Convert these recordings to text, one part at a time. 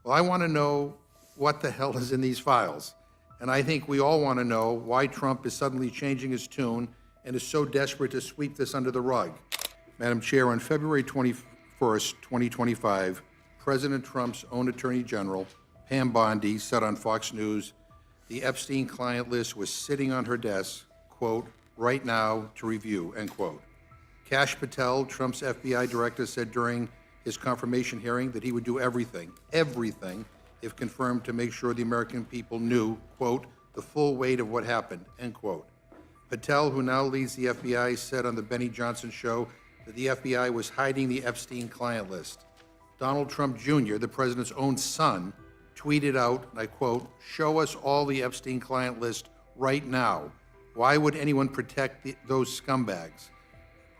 Well, I want to know what the hell is in these files. And I think we all want to know why Trump is suddenly changing his tune and is so desperate to sweep this under the rug. Madam Chair, on February 21st, 2025, President Trump's own Attorney General, Pam Bondi, said on Fox News, the Epstein client list was sitting on her desk, quote, right now to review, end quote. Kash Patel, Trump's FBI director, said during his confirmation hearing that he would do everything, if confirmed, to make sure the American people knew, quote, the full weight of what happened, end quote. Patel, who now leads the FBI, said on the Benny Johnson show that the FBI was hiding the Epstein client list. Donald Trump Jr., the president's own son, tweeted out, and I quote, show us all the Epstein client list right now. Why would anyone protect those scumbags?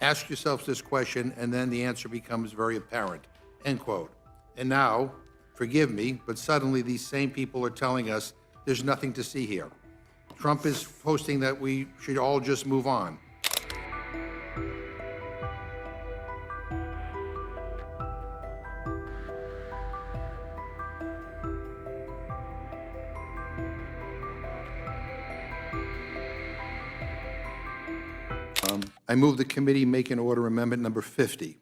Ask yourselves this question, and then the answer becomes very apparent, end quote. And now, forgive me, but suddenly these same people are telling us there's nothing to see here. Trump is posting that we should all just move on. I move the committee make an order amendment number 50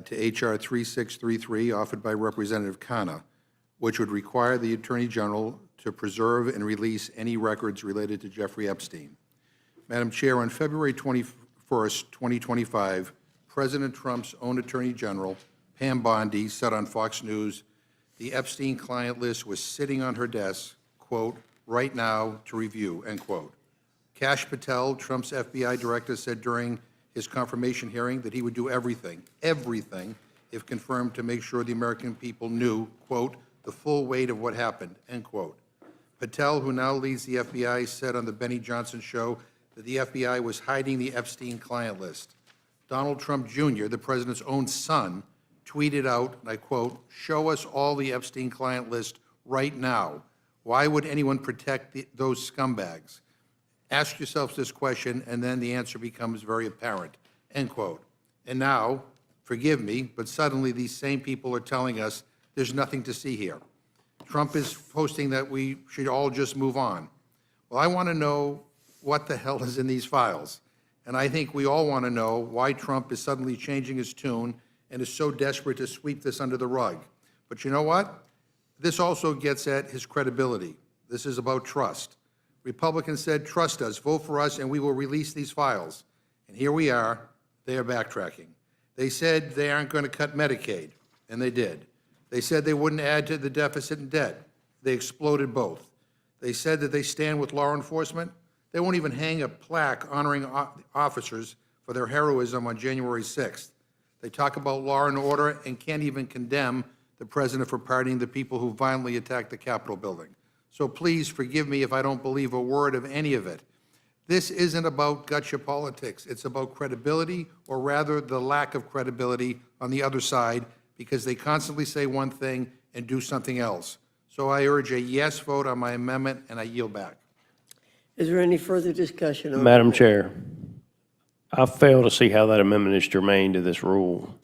to H.R. 3633 offered by Representative Khanna, which would require the Attorney General to preserve and release any records related to Jeffrey Epstein. Madam Chair, on February 21st, 2025, President Trump's own Attorney General, Pam Bondi, said on Fox News, the Epstein client list was sitting on her desk, quote, right now to review, end quote. Kash Patel, Trump's FBI director, said during his confirmation hearing that he would do everything, if confirmed, to make sure the American people knew, quote, the full weight of what happened, end quote. Patel, who now leads the FBI, said on the Benny Johnson show that the FBI was hiding the Epstein client list. Donald Trump Jr., the president's own son, tweeted out, and I quote, show us all the Epstein client list right now. Why would anyone protect those scumbags? Ask yourselves this question, and then the answer becomes very apparent, end quote. And now, forgive me, but suddenly these same people are telling us there's nothing to see here. Trump is posting that we should all just move on. Well, I want to know what the hell is in these files. And I think we all want to know why Trump is suddenly changing his tune and is so desperate to sweep this under the rug. But you know what? This also gets at his credibility. This is about trust. Republicans said, trust us, vote for us, and we will release these files. And here we are. They are backtracking. They said they aren't going to cut Medicaid, and they did. They said they wouldn't add to the deficit and debt. They exploded both. They said that they stand with law enforcement. They won't even hang a plaque honoring officers for their heroism on January 6th. They talk about law and order and can't even condemn the president for pardoning the people who violently attacked the Capitol building. So please forgive me if I don't believe a word of any of it. This isn't about gotcha politics. It's about credibility, or rather the lack of credibility on the other side, because they constantly say one thing and do something else. So I urge a yes vote on my amendment, and I yield back. Is there any further discussion on Madam Chair, I fail to see how that amendment is germane to this rule.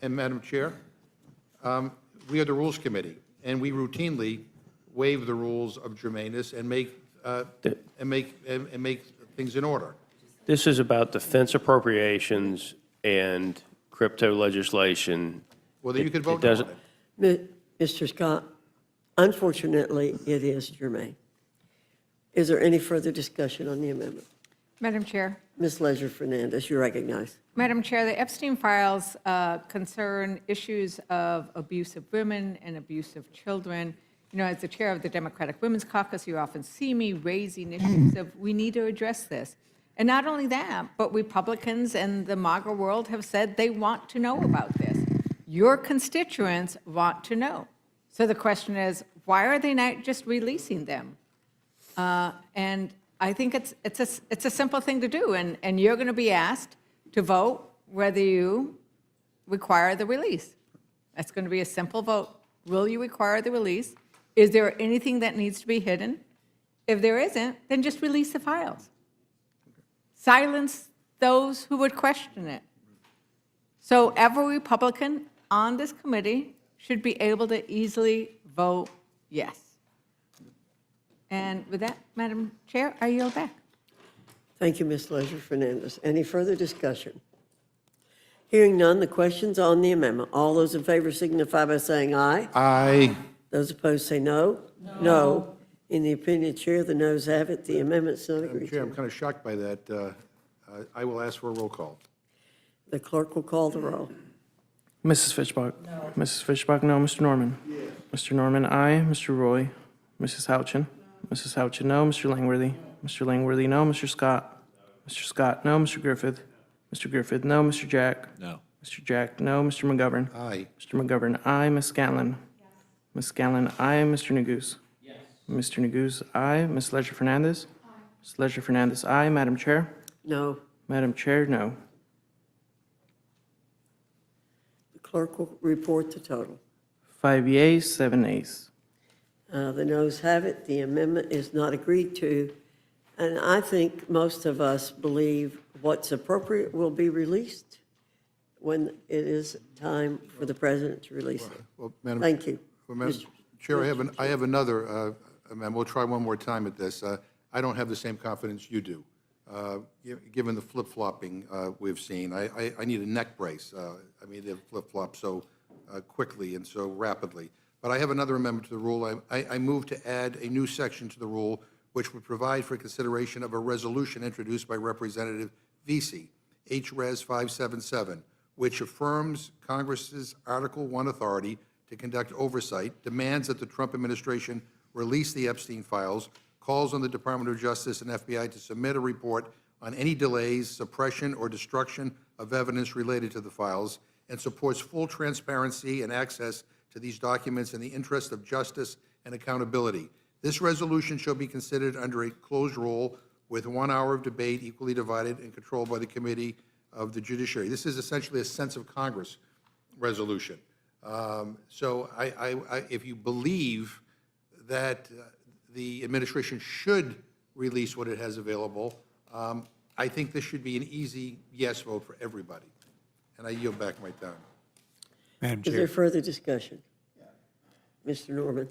And Madam Chair, we are the Rules Committee, and we routinely waive the rules of germaneness and make things in order. This is about defense appropriations and crypto legislation. Well, then you could vote It on it. Mr. Scott, unfortunately, it is germane. Is there any further discussion on the amendment? Madam Chair. Ms. Leisure-Fernandez, you recognize. Madam Chair, the Epstein files concern issues of abuse of women and abuse of children. You know, as the chair of the Democratic Women's Caucus, you often see me raising issues of we need to address this. And not only that, but Republicans and the MAGA world have said they want to know about this. Your constituents want to know. So the question is, why are they not just releasing them? And I think it's a simple thing to do, and you're going to be asked to vote whether you require the release. That's going to be a simple vote. Will you require the release? Is there anything that needs to be hidden? If there isn't, then just release the files. Silence those who would question it. So every Republican on this committee should be able to easily vote yes. And with that, Madam Chair, I yield back. Thank you, Ms. Leisure-Fernandez. Any further discussion? Hearing none, the question's on the amendment. All those in favor signify by saying aye. Aye. Those opposed say no. No. In the opinion of the chair, the noes have it. The amendment's not Madam agreed Chair, I'm to. kind of shocked by that. I will ask for a roll call. The clerk will call the roll. Mrs. Fishbach? No. Mrs. Fishbach, no. Mr. Norman? Yes. Mr. Norman, aye. Mr. Roy? Mrs. Houchin? Mrs. Houchin, no. Mr. Langworthy? Mr. Langworthy, no. Mr. Scott? Mr. Scott, no. Mr. Griffith? Mr. Griffith, no. Mr. Jack? No. Mr. Jack, no. Mr. McGovern? Aye. Mr. McGovern, aye. Ms. Scanlon? Ms. Scanlon, aye. Mr. Neguse? Yes. Mr. Neguse, aye. Ms. Leisure-Fernandez? Aye. Ms. Leisure-Fernandez, aye. Madam Chair? No. Madam Chair, no. The clerk will report the total. 5 yeas, 7 nays. The noes have it. The amendment is not agreed to. And I think most of us believe what's appropriate will be released when it is time for the president to release it. Well, Madam. Thank you. Well, Madam Chair, I have another amendment. We'll try one more time at this. I don't have the same confidence you do, given the flip-flopping we've seen. I need a neck brace. I mean, they flip-flop so quickly and so rapidly. But I have another amendment to the rule. I move to add a new section to the rule which would provide for consideration of a resolution introduced by Representative Vesey, H-Res 577, which affirms Congress's Article 1 authority to conduct oversight, demands that the Trump administration release the Epstein files, calls on the Department of Justice and FBI to submit a report on any delays, suppression, or destruction of evidence related to the files, and supports full transparency and access to these documents in the interest of justice and accountability. This resolution shall be considered under a closed roll with 1 hour of debate equally divided and controlled by the Committee of the Judiciary. This is essentially a sense of Congress resolution. So if you believe that the administration should release what it has available, I think this should be an easy yes vote for everybody. And I yield back my time. Madam Is there Chair. further discussion? Mr. Norman?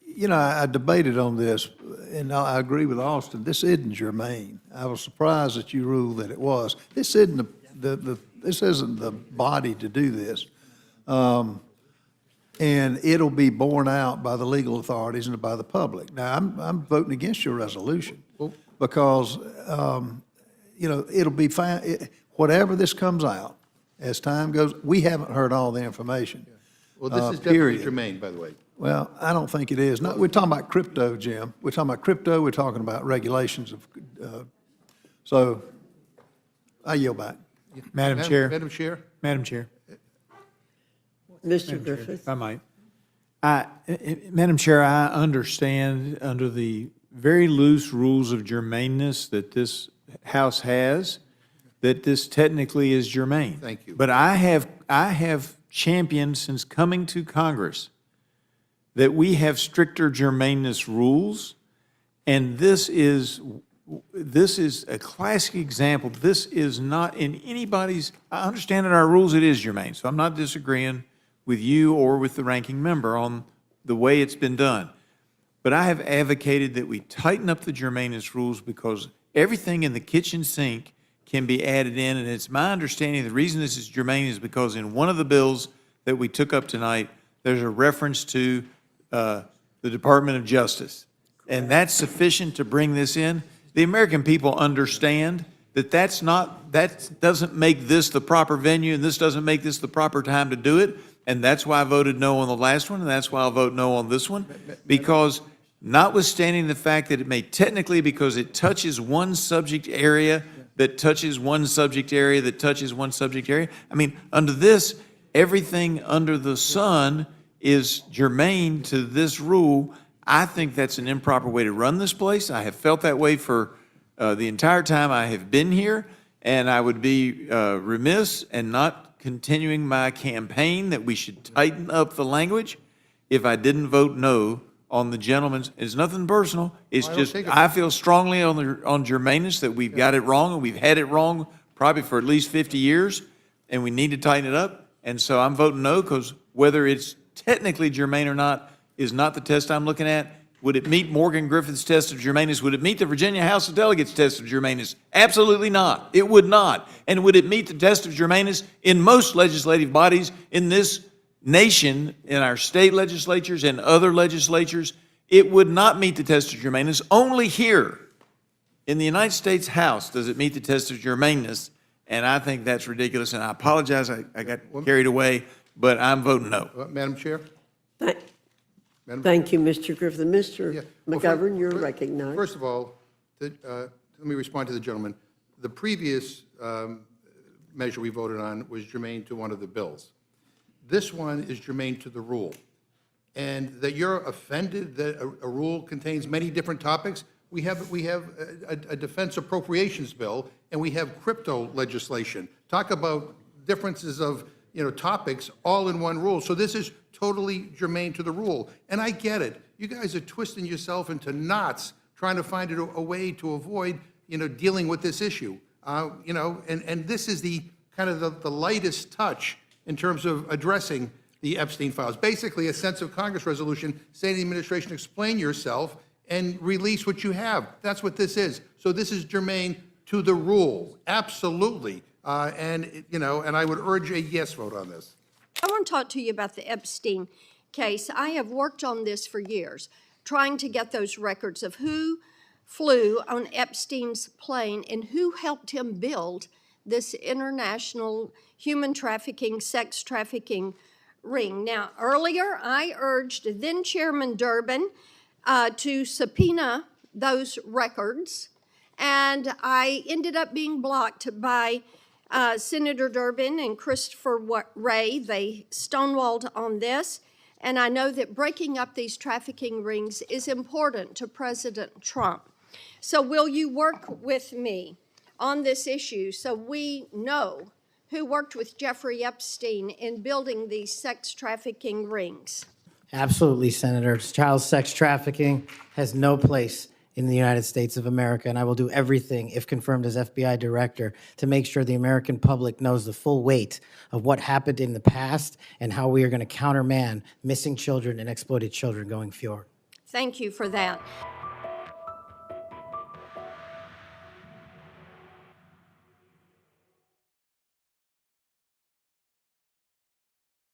You know, I debated on this, and I agree with Austin. This isn't germane. I was surprised that you ruled that it was. This isn't this isn't the body to do this, and it'll be borne out by the legal authorities and by the public. Now, I'm voting against your resolution because you know, it'll be fine. Whatever this comes out as time goes, we haven't heard all the information. Well, this is definitely period. germane, by the way. Well, I don't think it is. No, we're talking about crypto, Jim. We're talking about crypto, we're talking about regulations of, so I yield back. Madam Chair. Madam Chair? Madam Chair. Mr. Griffith? If I might. Madam Chair, I understand under the very loose rules of germaneness that this House has, that this technically is germane. Thank you. But I have championed since coming to Congress that we have stricter germaneness rules, and this is a classic example. This is not in anybody's, I understand in our rules it is germane, so I'm not disagreeing with you or with the ranking member on the way it's been done. But I have advocated that we tighten up the germaneness rules because everything in the kitchen sink can be added in, and it's my understanding the reason this is germane is because in one of the bills that we took up tonight, there's a reference to the Department of Justice. And that's sufficient to bring this in. The American people understand that that doesn't make this the proper venue, and this doesn't make this the proper time to do it. And that's why I voted no on the last one, and that's why I'll vote no on this one. Because notwithstanding the fact that it may technically, because it touches one subject area, that touches one subject area, that touches one subject area. I mean, under this, everything under the sun is germane to this rule. I think that's an improper way to run this place. I have felt that way for the entire time I have been here, and I would be remiss and not continuing my campaign that we should tighten up the language if I didn't vote no on the gentleman's. It's nothing personal. It's just I feel strongly on germaneness that we've got it wrong, and we've had it wrong probably for at least 50 years, and we need to tighten it up. And so I'm voting no because whether it's technically germane or not is not the test I'm looking at. Would it meet Morgan Griffith's test of germaneness? Would it meet the Virginia House of Delegates' test of germaneness? Absolutely not. It would not. And would it meet the test of germaneness in most legislative bodies in this nation, in our state legislatures and other legislatures? It would not meet the test of germaneness. Only here in the United States House does it meet the test of germaneness, and I think that's ridiculous, and I apologize, I got carried away, but I'm voting no. Madam Chair? Thank you, Mr. Griffin. Yeah. Mr. Well, McGovern, you're recognized. First of all, let me respond to the gentleman. The previous measure we voted on was germane to one of the bills. This one is germane to the rule. And that you're offended that a rule contains many different topics, we have a defense appropriations bill, and we have crypto legislation. Talk about differences of, topics all in one rule. So this is totally germane to the rule. And I get it. You guys are twisting yourself into knots trying to find a way to avoid, dealing with this issue. And this is the kind of the lightest touch in terms of addressing the Epstein files. Basically, a sense of Congress resolution saying to the administration, explain yourself and release what you have. That's what this is. So this is germane to the rule, absolutely. And I would urge a yes vote on this. I want to talk to you about the Epstein case. I have worked on this for years, trying to get those records of who flew on Epstein's plane and who helped him build this international human trafficking, sex trafficking ring. Now, earlier I urged then Chairman Durbin to subpoena those records, and I ended up being blocked by Senator Durbin and Christopher Wray. They stonewalled on this, and I know that breaking up these trafficking rings is important to President Trump. So will you work with me on this issue so we know who worked with Jeffrey Epstein in building these sex trafficking rings? Absolutely, Senator. Child sex trafficking has no place in the United States of America, and I will do everything, if confirmed as FBI director, to make sure the American public knows the full weight of what happened in the past and how we are going to countermand missing children and exploited children going forward. Thank you for that.